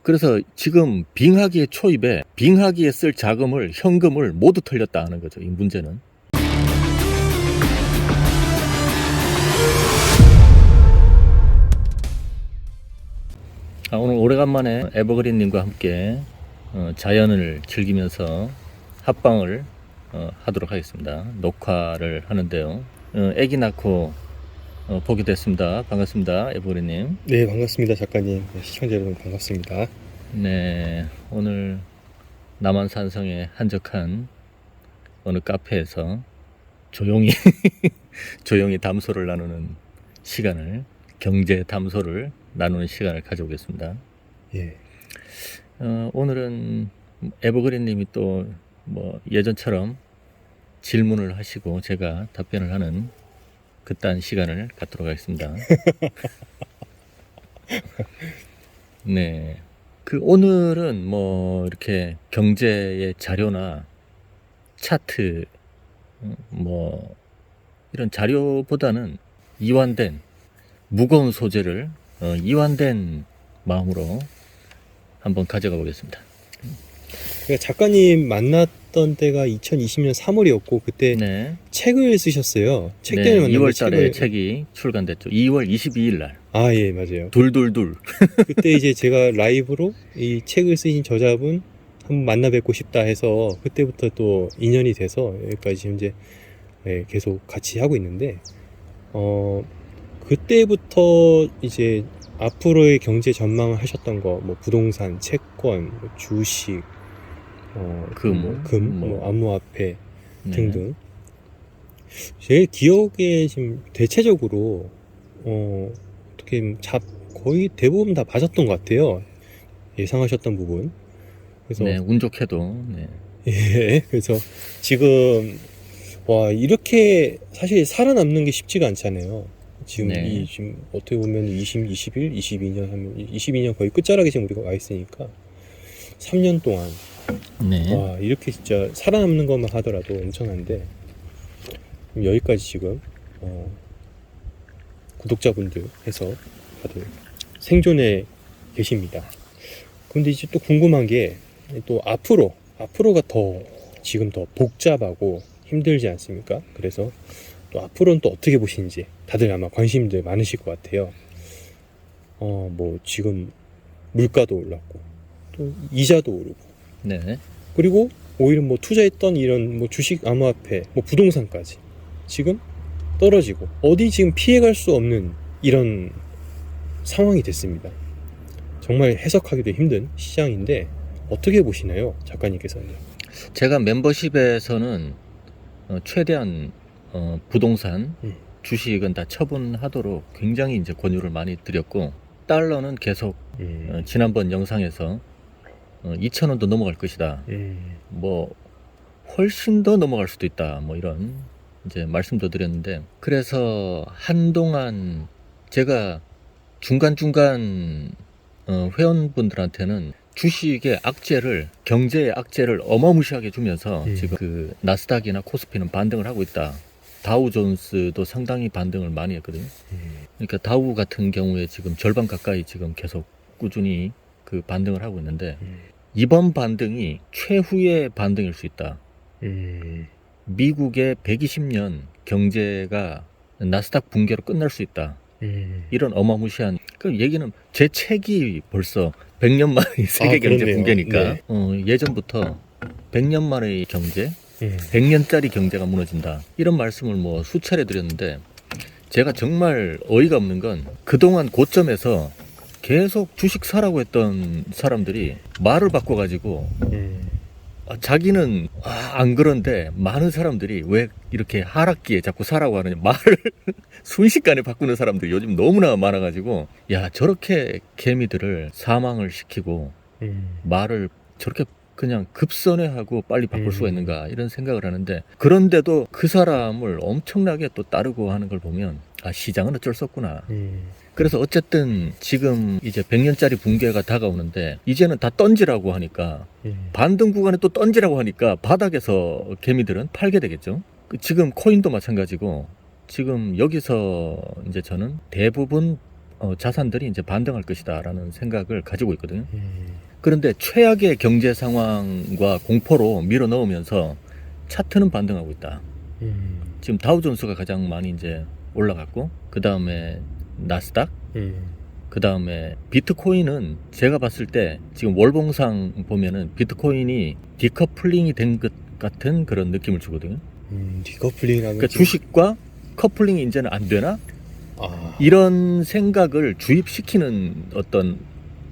그래서 지금 빙하기의 초입에 빙하기에 쓸 자금을 현금을 모두 털렸다 하는 거죠. 이 문제는. 오늘 오래간만에 에버그린님과 함께 자연을 즐기면서 합방을 하도록 하겠습니다. 녹화를 하는데요. 애기 낳고 보게 됐습니다. 반갑습니다, 에버그린님. 네, 반갑습니다, 작가님. 시청자 여러분 반갑습니다. 네, 오늘 남한산성의 한적한 어느 카페에서 조용히 조용히 담소를 나누는 시간을, 경제 담소를 나누는 시간을 가져오겠습니다. 예. 오늘은 에버그린님이 또 뭐 예전처럼 질문을 하시고 제가 답변을 하는 그딴 시간을 갖도록 하겠습니다. 네. 오늘은 뭐 이렇게 경제의 자료나 차트 뭐 이런 자료보다는 이완된 무거운 소재를 이완된 마음으로 한번 가져가 보겠습니다. 그러니까 작가님 만났던 때가 2020년 3월이었고 그때 네. 책을 쓰셨어요. 책 네, 때문에 만났는데 2월 달에 책이 출간됐죠. 2월 22일 날. 아, 예, 맞아요. 둘둘둘. 그때 이제 제가 라이브로 이 책을 쓰신 저자분 한번 만나 뵙고 싶다 해서 그때부터 또 인연이 돼서 여기까지 현재 계속 같이 하고 있는데 그때부터 이제 앞으로의 경제 전망을 하셨던 거, 뭐 부동산, 채권, 뭐 주식, 암호화폐 네. 등등. 제 기억에 지금 대체적으로 어떻게 거의 대부분 다 맞았던 것 같아요. 예상하셨던 부분. 그래서 네, 운 좋게도. 네. 예, 그래서 지금 와 이렇게 사실 살아남는 게 쉽지가 않잖아요. 지금 네. 지금 어떻게 보면 21, 22년 하면 22년 거의 끝자락에 지금 우리가 와 있으니까 3년 동안 네. 와 이렇게 진짜 살아남는 것만 하더라도 엄청난데 여기까지 지금 구독자분들 해서 다들 생존해 계십니다. 근데 이제 또 궁금한 게 또 앞으로가 더 지금 더 복잡하고 힘들지 않습니까? 그래서 또 앞으로는 또 어떻게 보시는지 다들 아마 관심들 많으실 것 같아요. 뭐 지금 물가도 올랐고 또 이자도 오르고 네. 그리고 오히려 뭐 투자했던 이런 뭐 주식, 암호화폐, 뭐 부동산까지 지금 떨어지고 어디 지금 피해갈 수 없는 이런 상황이 됐습니다. 정말 해석하기도 힘든 시장인데 어떻게 보시나요, 작가님께서는? 제가 멤버십에서는 최대한 부동산, 주식은 다 처분하도록 굉장히 이제 권유를 많이 드렸고, 달러는 계속 지난번 영상에서 2,000원도 넘어갈 것이다. 뭐 훨씬 더 넘어갈 수도 있다. 뭐 이런 이제 말씀도 드렸는데, 그래서 한동안 제가 중간중간 회원분들한테는 주식의 악재를, 경제의 악재를 어마무시하게 주면서 지금 그 나스닥이나 코스피는 반등을 하고 있다. 다우존스도 상당히 반등을 많이 했거든요. 그러니까 다우 같은 경우에 지금 절반 가까이 지금 계속 꾸준히 그 반등을 하고 있는데, 이번 반등이 최후의 반등일 수 있다. 미국의 120년 경제가 나스닥 붕괴로 끝날 수 있다. 이런 어마무시한 그 얘기는 제 책이 벌써 100년 만의 세계 경제 그렇네요. 붕괴니까 네. 예전부터 100년 만의 경제, 100년짜리 경제가 무너진다. 이런 말씀을 뭐 수차례 드렸는데, 제가 정말 어이가 없는 건 그동안 고점에서 계속 주식 사라고 했던 사람들이 말을 바꿔가지고 자기는 안 그런데 많은 사람들이 왜 이렇게 하락기에 자꾸 사라고 하느냐, 말을 순식간에 바꾸는 사람들이 요즘 너무나 많아가지고, 야, 저렇게 개미들을 사망을 시키고 말을 저렇게 그냥 급선회하고 빨리 바꿀 수가 있는가, 이런 생각을 하는데, 그런데도 그 사람을 엄청나게 또 따르고 하는 걸 보면 시장은 어쩔 수 없구나. 그래서 어쨌든 지금 이제 100년짜리 붕괴가 다가오는데, 이제는 다 던지라고 하니까, 반등 구간에 또 던지라고 하니까 바닥에서 개미들은 팔게 되겠죠. 지금 코인도 마찬가지고, 지금 여기서 이제 저는 대부분 자산들이 이제 반등할 것이다라는 생각을 가지고 있거든요. 그런데 최악의 경제 상황과 공포로 밀어 넣으면서 차트는 반등하고 있다. 지금 다우존스가 가장 많이 이제 올라갔고, 그 다음에 나스닥, 그 다음에 비트코인은 제가 봤을 때 지금 월봉상 보면은 비트코인이 디커플링이 된 것 같은 그런 느낌을 주거든요. 디커플링이라는 그러니까 주식과 커플링이 이제는 안 되나? 아, 이런 생각을 주입시키는 어떤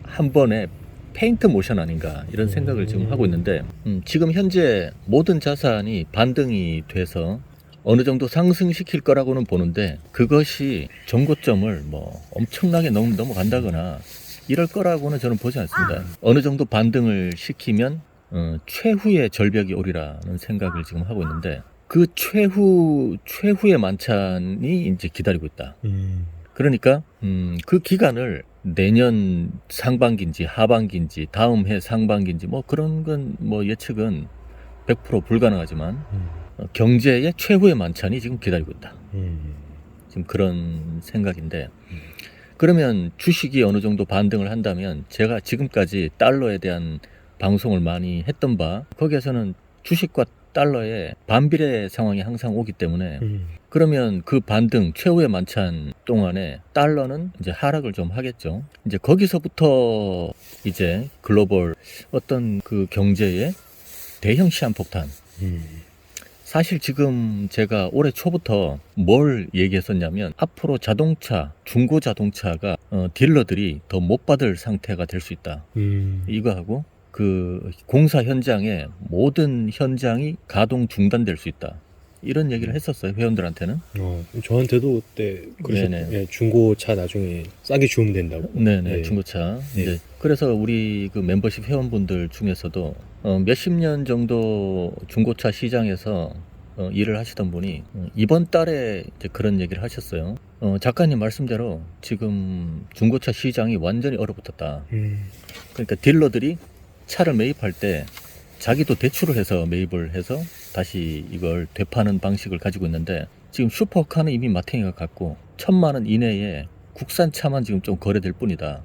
한 번의 페인트 모션 아닌가 이런 생각을 지금 하고 있는데, 지금 현재 모든 자산이 반등이 돼서 어느 정도 상승시킬 거라고는 보는데, 그것이 정고점을 뭐 엄청나게 넘어간다거나 이럴 거라고는 저는 보지 않습니다. 어느 정도 반등을 시키면 최후의 절벽이 오리라는 생각을 지금 하고 있는데, 그 최후의 만찬이 이제 기다리고 있다. 그러니까 그 기간을 내년 상반기인지 하반기인지 다음 해 상반기인지 뭐 그런 건 뭐 예측은 100% 불가능하지만 경제의 최후의 만찬이 지금 기다리고 있다. 지금 그런 생각인데, 그러면 주식이 어느 정도 반등을 한다면, 제가 지금까지 달러에 대한 방송을 많이 했던 바, 거기에서는 주식과 달러의 반비례 상황이 항상 오기 때문에, 그러면 그 반등 최후의 만찬 동안에 달러는 이제 하락을 좀 하겠죠. 이제 거기서부터 이제 글로벌 어떤 그 경제의 대형 시한폭탄. 사실 지금 제가 올해 초부터 뭘 얘기했었냐면, 앞으로 자동차, 중고 자동차가 딜러들이 더 못 받을 상태가 될 수 있다. 이거하고 그 공사 현장에 모든 현장이 가동 중단될 수 있다. 이런 얘기를 했었어요, 회원들한테는. 저한테도 그때 네네. 예, 중고차 나중에 싸게 주면 된다고. 네네, 네. 중고차. 네. 이제 그래서 우리 그 멤버십 회원분들 중에서도 몇십 년 정도 중고차 시장에서 일을 하시던 분이 이번 달에 이제 그런 얘기를 하셨어요. 작가님 말씀대로 지금 중고차 시장이 완전히 얼어붙었다. 그러니까 딜러들이 차를 매입할 때 자기도 대출을 해서 매입을 해서 다시 이걸 되파는 방식을 가지고 있는데, 지금 슈퍼카는 이미 마탱이가 갔고 1,000만 원 이내에 국산 차만 지금 좀 거래될 뿐이다.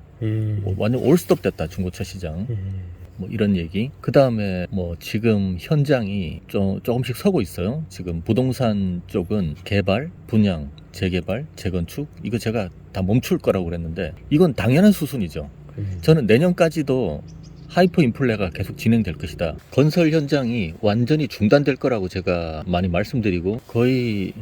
완전 올스톱 됐다, 중고차 시장. 뭐 이런 얘기. 그 다음에 뭐 지금 현장이 조금씩 서고 있어요. 지금 부동산 쪽은 개발, 분양, 재개발, 재건축, 이거 제가 다 멈출 거라고 그랬는데, 이건 당연한 수순이죠. 저는 내년까지도 하이퍼 인플레가 계속 진행될 것이다. 건설 현장이 완전히 중단될 거라고 제가 많이 말씀드리고, 거의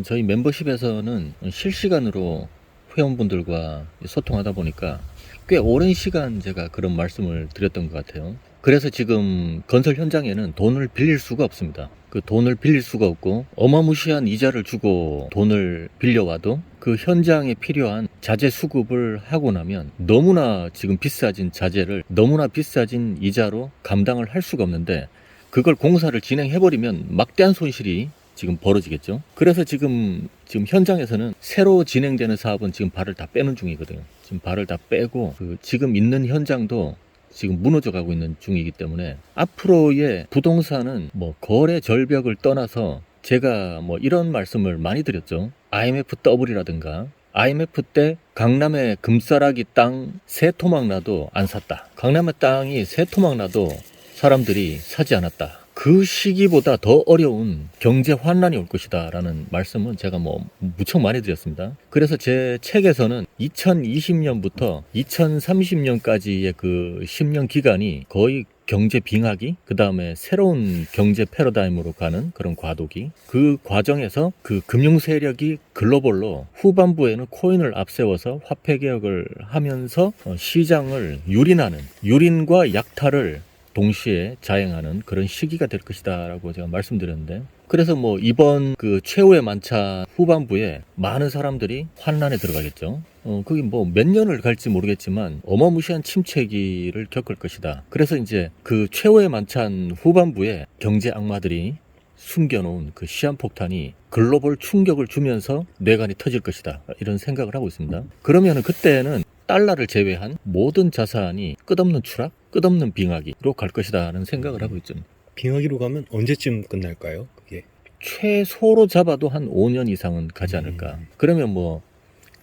저희 멤버십에서는 실시간으로 회원분들과 소통하다 보니까 꽤 오랜 시간 제가 그런 말씀을 드렸던 것 같아요. 그래서 지금 건설 현장에는 돈을 빌릴 수가 없습니다. 그 돈을 빌릴 수가 없고, 어마무시한 이자를 주고 돈을 빌려와도 그 현장에 필요한 자재 수급을 하고 나면 너무나 지금 비싸진 자재를 너무나 비싸진 이자로 감당을 할 수가 없는데, 그걸 공사를 진행해버리면 막대한 손실이 지금 벌어지겠죠. 그래서 지금 현장에서는 새로 진행되는 사업은 지금 발을 다 빼는 중이거든요. 지금 발을 다 빼고 지금 있는 현장도 지금 무너져 가고 있는 중이기 때문에, 앞으로의 부동산은 뭐 거래 절벽을 떠나서, 제가 뭐 이런 말씀을 많이 드렸죠. IMF 더블이라든가, IMF 때 강남에 금싸라기 땅 3토막 나도 안 샀다. 강남의 땅이 3토막 나도 사람들이 사지 않았다. 그 시기보다 더 어려운 경제 환란이 올 것이다 라는 말씀은 제가 뭐 무척 많이 드렸습니다. 그래서 제 책에서는 2020년부터 2030년까지의 그 10년 기간이 거의 경제 빙하기, 그 다음에 새로운 경제 패러다임으로 가는 그런 과도기, 그 과정에서 그 금융 세력이 글로벌로 후반부에는 코인을 앞세워서 화폐 개혁을 하면서 시장을 유린과 약탈을 동시에 자행하는 그런 시기가 될 것이다 라고 제가 말씀드렸는데, 그래서 뭐 이번 그 최후의 만찬 후반부에 많은 사람들이 환란에 들어가겠죠. 그게 뭐 몇 년을 갈지 모르겠지만 어마무시한 침체기를 겪을 것이다. 그래서 이제 그 최후의 만찬 후반부에 경제 악마들이 숨겨놓은 그 시한폭탄이 글로벌 충격을 주면서 뇌관이 터질 것이다, 이런 생각을 하고 있습니다. 그러면은 그때는 달러를 제외한 모든 자산이 끝없는 추락, 끝없는 빙하기로 갈 것이다라는 생각을 하고 있죠. 빙하기로 가면 언제쯤 끝날까요? 그게 최소로 잡아도 한 5년 이상은 가지 않을까. 그러면 뭐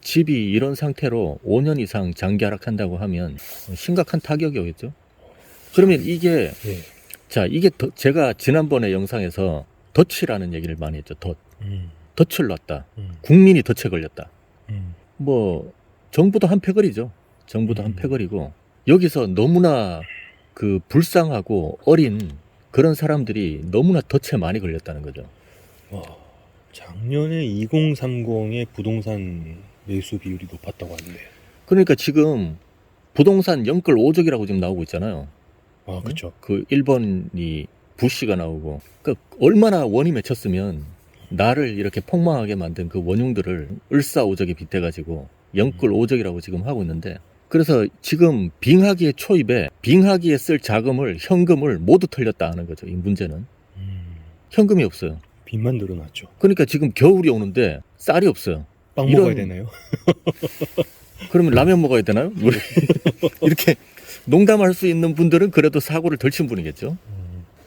집이 이런 상태로 5년 이상 장기 하락한다고 하면 심각한 타격이 오겠죠. 그러면 이게 예. 자, 이게 제가 지난번에 영상에서 덫이라는 얘기를 많이 했죠. 덫을 놨다. 국민이 덫에 걸렸다. 뭐 정부도 한패거리죠. 정부도 한패거리고 여기서 너무나 그 불쌍하고 어린 그런 사람들이 너무나 덫에 많이 걸렸다는 거죠. 와, 작년에 2030의 부동산 매수 비율이 높았다고 하는데. 그러니까 지금 부동산 영끌 오적이라고 지금 나오고 있잖아요. 아, 그렇죠. 그 일본이 부시가 나오고 그 얼마나 원이 맺혔으면 나를 이렇게 폭망하게 만든 그 원흉들을 을사오적에 빗대가지고 영끌 오적이라고 지금 하고 있는데, 그래서 지금 빙하기의 초입에 빙하기에 쓸 자금을 현금을 모두 털렸다 하는 거죠. 이 문제는 현금이 없어요. 빚만 늘어났죠. 그러니까 지금 겨울이 오는데 쌀이 없어요. 빵 이런- 먹어야 되나요? 그러면 라면 먹어야 되나요? 이렇게 농담할 수 있는 분들은 그래도 사고를 덜 친 분이겠죠.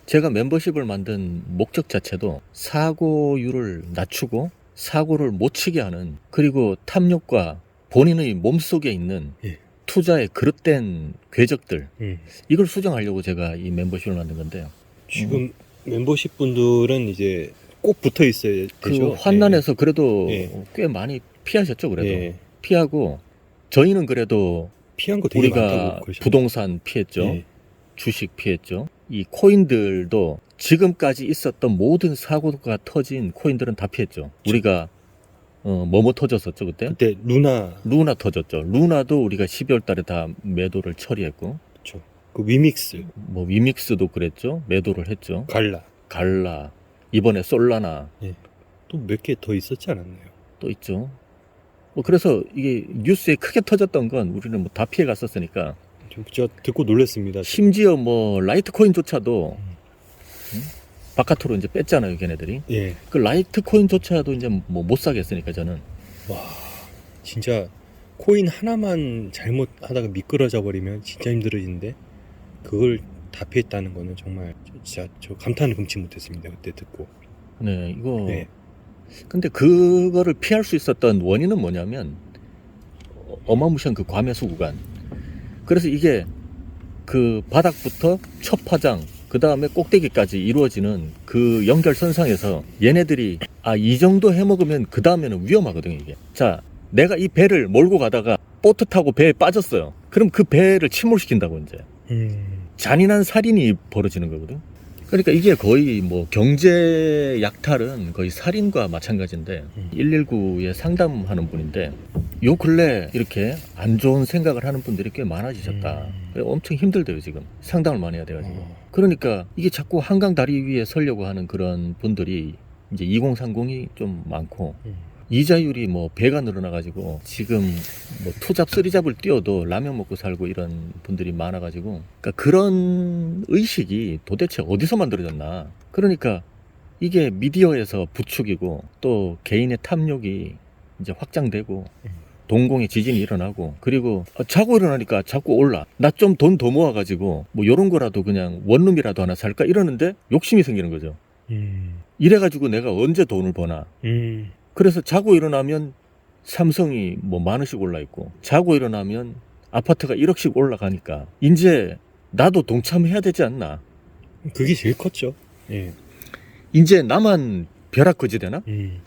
제가 멤버십을 만든 목적 자체도 사고율을 낮추고 사고를 못 치게 하는, 그리고 탐욕과 본인의 몸속에 있는 예. 투자의 그릇된 궤적들, 음. 이걸 수정하려고 제가 이 멤버십을 만든 건데요. 지금 멤버십 분들은 이제 꼭 붙어 있어야 그 되죠. 환난에서 그래도 예. 꽤 많이 피하셨죠. 그래도 예. 피하고, 저희는 그래도 피한 거 되게 우리가 많다고 그러셨는데. 부동산 피했죠. 예. 주식 피했죠. 이 코인들도 지금까지 있었던 모든 사고가 터진 코인들은 다 피했죠. 우리가 뭐뭐 터졌었죠 그때? 그때 루나 터졌죠. 루나도 우리가 12월 달에 다 매도를 처리했고, 그쵸. 그 위믹스, 뭐 위믹스도 그랬죠. 매도를 했죠. 갈라, 이번에 솔라나 또 몇 개 더 있었지 않았나요? 또 있죠. 뭐 그래서 이게 뉴스에 크게 터졌던 건 우리는 뭐 다 피해 갔었으니까. 제가 듣고 놀랐습니다. 심지어 뭐 라이트코인조차도 바깥으로 이제 뺐잖아요, 걔네들이. 예. 그 라이트코인조차도 이제 뭐 못 사겠으니까 저는. 와, 진짜 코인 하나만 잘못하다가 미끄러져 버리면 진짜 힘들어지는데 그걸 다 피했다는 거는 정말 진짜 저 감탄을 금치 못했습니다. 그때 듣고. 네, 이거. 네. 근데 그거를 피할 수 있었던 원인은 뭐냐면 어마무시한 그 과매수 구간. 그래서 이게 그 바닥부터 첫 파장, 그 다음에 꼭대기까지 이루어지는 그 연결선상에서 얘네들이 이 정도 해먹으면 그 다음에는 위험하거든요, 이게. 자, 내가 이 배를 몰고 가다가 보트 타고 배에 빠졌어요. 그럼 그 배를 침몰시킨다고 이제. 잔인한 살인이 벌어지는 거거든. 그러니까 이게 거의 뭐 경제 약탈은 거의 살인과 마찬가지인데 119에 상담하는 분인데 요 근래 이렇게 안 좋은 생각을 하는 분들이 꽤 많아지셨다. 엄청 힘들대요 지금. 상담을 많이 해야 돼가지고. 그러니까 이게 자꾸 한강 다리 위에 서려고 하는 그런 분들이 이제 2030이 좀 많고 이자율이 뭐 배가 늘어나가지고 지금 뭐 투잡 쓰리잡을 뛰어도 라면 먹고 살고 이런 분들이 많아가지고, 그러니까 그런 의식이 도대체 어디서 만들어졌나. 그러니까 이게 미디어에서 부추기고 또 개인의 탐욕이 이제 확장되고 동공의 지진이 일어나고, 그리고 자고 일어나니까 자꾸 올라. 나 좀 돈 더 모아가지고 뭐 요런 거라도 그냥 원룸이라도 하나 살까 이러는데 욕심이 생기는 거죠. 이래가지고 내가 언제 돈을 버나. 그래서 자고 일어나면 삼성이 뭐 만 원씩 올라 있고, 자고 일어나면 아파트가 1억씩 올라가니까 이제 나도 동참해야 되지 않나. 그게 제일 컸죠. 예. 이제 나만 벼락거지 되나?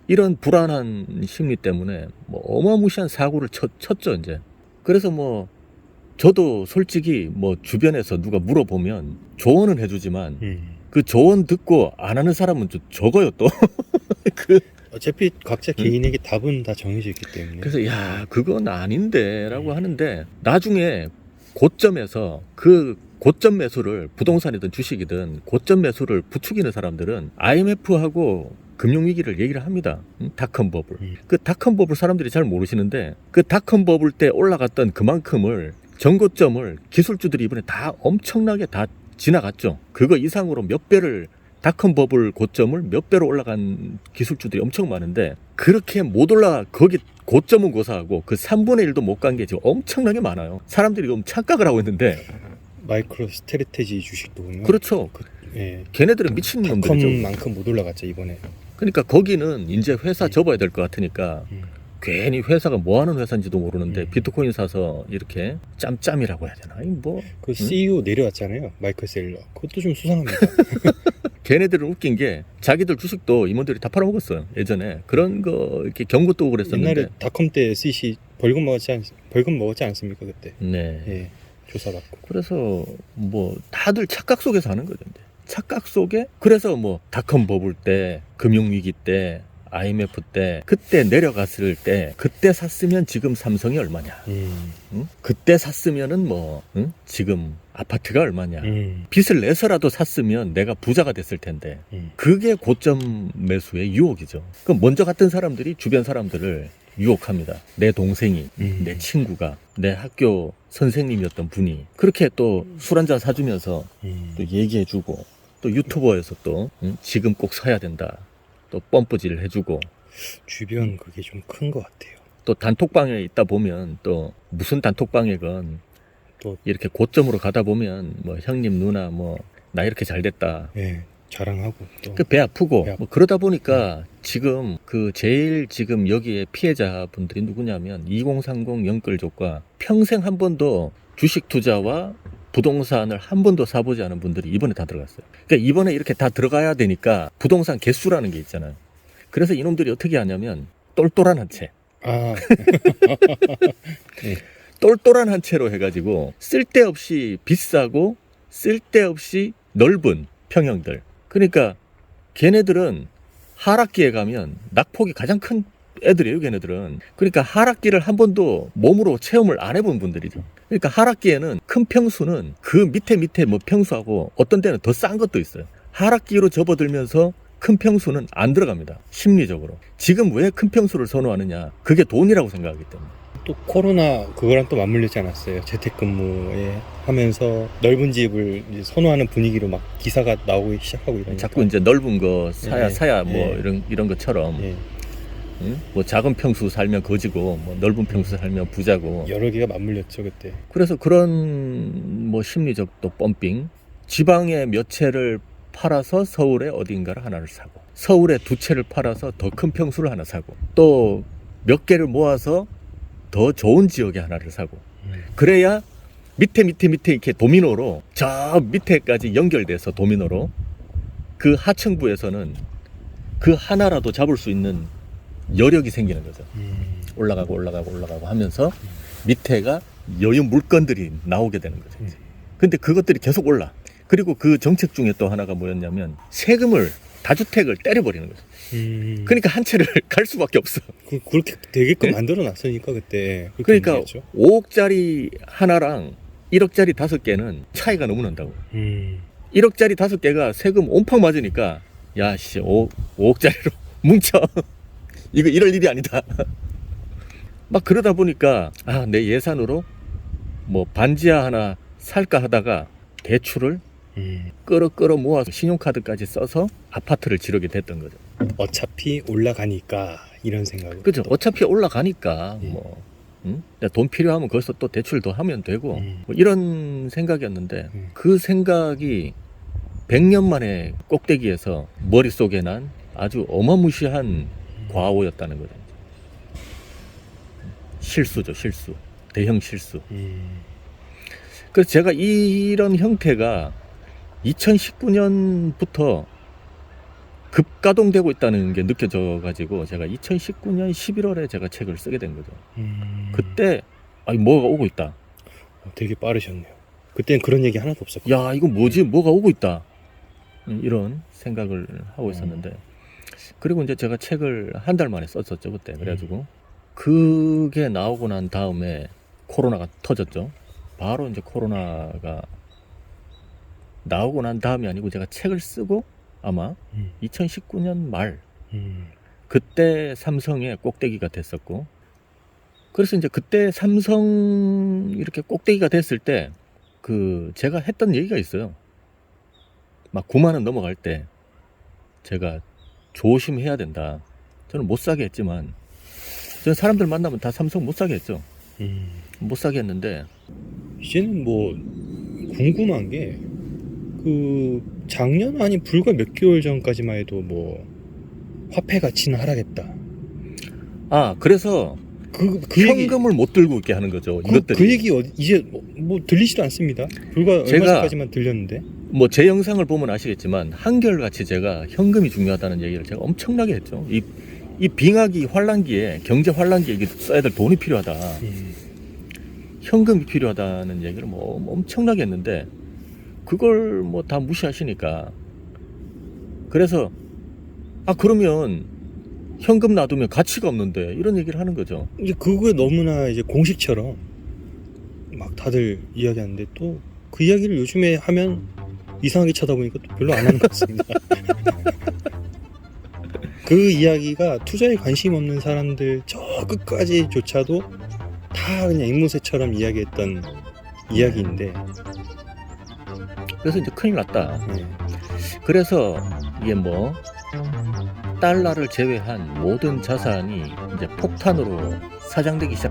이런 불안한 심리 때문에 뭐 어마무시한 사고를 쳤죠 이제. 그래서 뭐 저도 솔직히 뭐 주변에서 누가 물어보면 조언은 해주지만 그 조언 듣고 안 하는 사람은 좀 적어요 또. 어차피 각자 개인에게 답은 다 정해져 있기 때문에. 그래서 야 그건 아닌데 라고 하는데, 나중에 고점에서 그 고점 매수를, 부동산이든 주식이든 고점 매수를 부추기는 사람들은 IMF하고 금융위기를 얘기를 합니다. 닷컴 버블. 그 닷컴 버블 사람들이 잘 모르시는데, 그 닷컴 버블 때 올라갔던 그만큼을 전고점을 기술주들이 이번에 다 엄청나게 다 지나갔죠. 그거 이상으로 몇 배를, 닷컴 버블 고점을 몇 배로 올라간 기술주들이 엄청 많은데, 그렇게 못 올라, 거기 고점은 고사하고 그 3분의 1도 못 간 게 지금 엄청나게 많아요. 사람들이 좀 착각을 하고 있는데. 마이크로 스트래테지 주식도 보면. 그렇죠. 예. 걔네들은 미친 놈들이죠. 닷컴만큼 못 올라갔죠 이번에. 그러니까 거기는 이제 회사 접어야 될 것 같으니까 괜히 회사가 뭐 하는 회사인지도 모르는데 음. 비트코인 사서 이렇게 짬짬이라고 해야 되나? 이거 뭐 그 CEO 내려왔잖아요. 마이클 셀러. 그것도 좀 수상합니다. 걔네들은 웃긴 게 자기들 주식도 임원들이 다 팔아먹었어요. 예전에 그런 거 이렇게 경고 뜨고 그랬었는데. 옛날에 닷컴 때 스윗이 벌금 먹었지 않습니까 그때? 네. 예, 조사받고. 그래서 뭐 다들 착각 속에 사는 거죠. 이제. 착각 속에 그래서 뭐 닷컴 버블 때 금융위기 때 IMF 때 그때 내려갔을 때 그때 샀으면 지금 삼성이 얼마냐? 응? 그때 샀으면은 뭐 응? 지금 아파트가 얼마냐? 빚을 내서라도 샀으면 내가 부자가 됐을 텐데 그게 고점 매수의 유혹이죠. 그럼 먼저 갔던 사람들이 주변 사람들을 유혹합니다. 내 동생이, 내 친구가, 내 학교 선생님이었던 분이 그렇게 또 술 한잔 사주면서 또 얘기해주고 또 유튜버에서 또 응? 지금 꼭 사야 된다. 또 펌프질 해주고 주변 그게 좀 큰 것 같아요. 또 단톡방에 있다 보면 또 무슨 단톡방에건 또 이렇게 고점으로 가다 보면 뭐 형님 누나 뭐 나 이렇게 잘 됐다 예, 자랑하고 또 그 배 아프고 배 아프- 뭐 그러다 보니까 지금 그 제일 지금 여기에 피해자분들이 누구냐면 2030 영끌족과 평생 한 번도 주식 투자와 부동산을 한 번도 사보지 않은 분들이 이번에 다 들어갔어요. 그러니까 이번에 이렇게 다 들어가야 되니까 부동산 개수라는 게 있잖아요. 그래서 이놈들이 어떻게 하냐면 똘똘한 한 채, 아, 똘똘한 한 채로 해가지고 쓸데없이 비싸고 쓸데없이 넓은 평형들. 그러니까 걔네들은 하락기에 가면 낙폭이 가장 큰 애들이에요, 걔네들은. 그러니까 하락기를 한 번도 몸으로 체험을 안 해본 분들이죠. 그러니까 하락기에는 큰 평수는 그 밑에 뭐 평수하고 어떤 데는 더 싼 것도 있어요. 하락기로 접어들면서 큰 평수는 안 들어갑니다. 심리적으로. 지금 왜 큰 평수를 선호하느냐? 그게 돈이라고 생각하기 때문에. 또 코로나 그거랑 또 맞물리지 않았어요. 재택근무에 하면서 넓은 집을 이제 선호하는 분위기로 막 기사가 나오기 시작하고 이러니까. 자꾸 이제 넓은 거 사야 뭐 예. 이런 것처럼 예, 응? 뭐 작은 평수 살면 거지고 뭐 넓은 평수 살면 부자고. 여러 개가 맞물렸죠 그때. 그래서 그런 뭐 심리적 또 펌핑. 지방에 몇 채를 팔아서 서울에 어딘가를 하나를 사고 서울에 두 채를 팔아서 더 큰 평수를 하나 사고 또 몇 개를 모아서 더 좋은 지역에 하나를 사고 그래야 밑에 이렇게 도미노로 저 밑에까지 연결돼서 도미노로 그 하층부에서는 그 하나라도 잡을 수 있는 여력이 생기는 거죠. 올라가고 하면서 밑에가 여유 물건들이 나오게 되는 거죠. 근데 그것들이 계속 올라. 그리고 그 정책 중에 또 하나가 뭐였냐면 세금을 다주택을 때려버리는 거죠. 그러니까 한 채를 갈 수밖에 없어. 그렇게 되게끔 네? 만들어 놨으니까 그때. 그러니까 문제였죠. 5억짜리 하나랑 1억짜리 5개는 차이가 너무 난다고. 1억짜리 5개가 세금 온팡 맞으니까 야씨 5억짜리로 뭉쳐. 이거 이럴 일이 아니다. 막 그러다 보니까 내 예산으로 뭐 반지하 하나 살까 하다가 대출을 끌어 모아서 신용카드까지 써서 아파트를 지르게 됐던 거죠. 어차피 올라가니까 이런 생각으로. 그죠? 어차피 올라가니까 예. 뭐 돈 필요하면 거기서 또 대출 더 하면 되고 뭐 이런 생각이었는데 그 생각이 100년 만에 꼭대기에서 머릿속에 난 아주 어마무시한 과오였다는 거죠. 실수죠, 실수. 대형 실수. 그래서 제가 이런 형태가 2019년부터 급가동되고 있다는 게 느껴져 가지고 제가 2019년 11월에 제가 책을 쓰게 된 거죠. 그때 뭐가 오고 있다. 되게 빠르셨네요. 그때는 그런 얘기 하나도 없었고. 야, 이거 뭐지? 뭐가 오고 있다. 이런 생각을 하고 있었는데 그리고 이제 제가 책을 한 달 만에 썼었죠, 그때. 그래가지고 그게 나오고 난 다음에 코로나가 터졌죠. 바로 이제 코로나가 나오고 난 다음이 아니고 제가 책을 쓰고 아마 2019년 말 그때 삼성의 꼭대기가 됐었고 그래서 이제 그때 삼성 이렇게 꼭대기가 됐을 때 그 제가 했던 얘기가 있어요. 막 9만 원 넘어갈 때 제가 조심해야 된다. 저는 못 사게 했지만 저는 사람들 만나면 다 삼성 못 사게 했죠. 못 사게 했는데 이제는 뭐 궁금한 게 그 작년 아니 불과 몇 개월 전까지만 해도 뭐 화폐 가치는 하락했다. 그래서 그 얘기, 현금을 못 들고 있게 하는 거죠. 이것들이. 그 얘기 이제 뭐 들리지도 않습니다. 불과 얼마 제가 전까지만 들렸는데. 뭐 제 영상을 보면 아시겠지만 한결같이 제가 현금이 중요하다는 얘기를 제가 엄청나게 했죠. 이 빙하기 환란기에, 경제 환란기에 이게 써야 될 돈이 필요하다. 현금이 필요하다는 얘기를 뭐 엄청나게 했는데 그걸 뭐 다 무시하시니까, 그래서 그러면 현금 놔두면 가치가 없는데 이런 얘기를 하는 거죠. 이제 그거에 너무나 이제 공식처럼 막 다들 이야기하는데 또 그 이야기를 요즘에 하면 이상하게 쳐다보니까 또 별로 안 하는 것 같습니다. 그 이야기가 투자에 관심 없는 사람들 저 끝까지조차도 다 그냥 앵무새처럼 이야기했던 이야기인데. 그래서 이제 큰일 났다. 네. 그래서 이게 뭐 달러를 제외한 모든 자산이 이제 폭탄으로 사장되기 시작.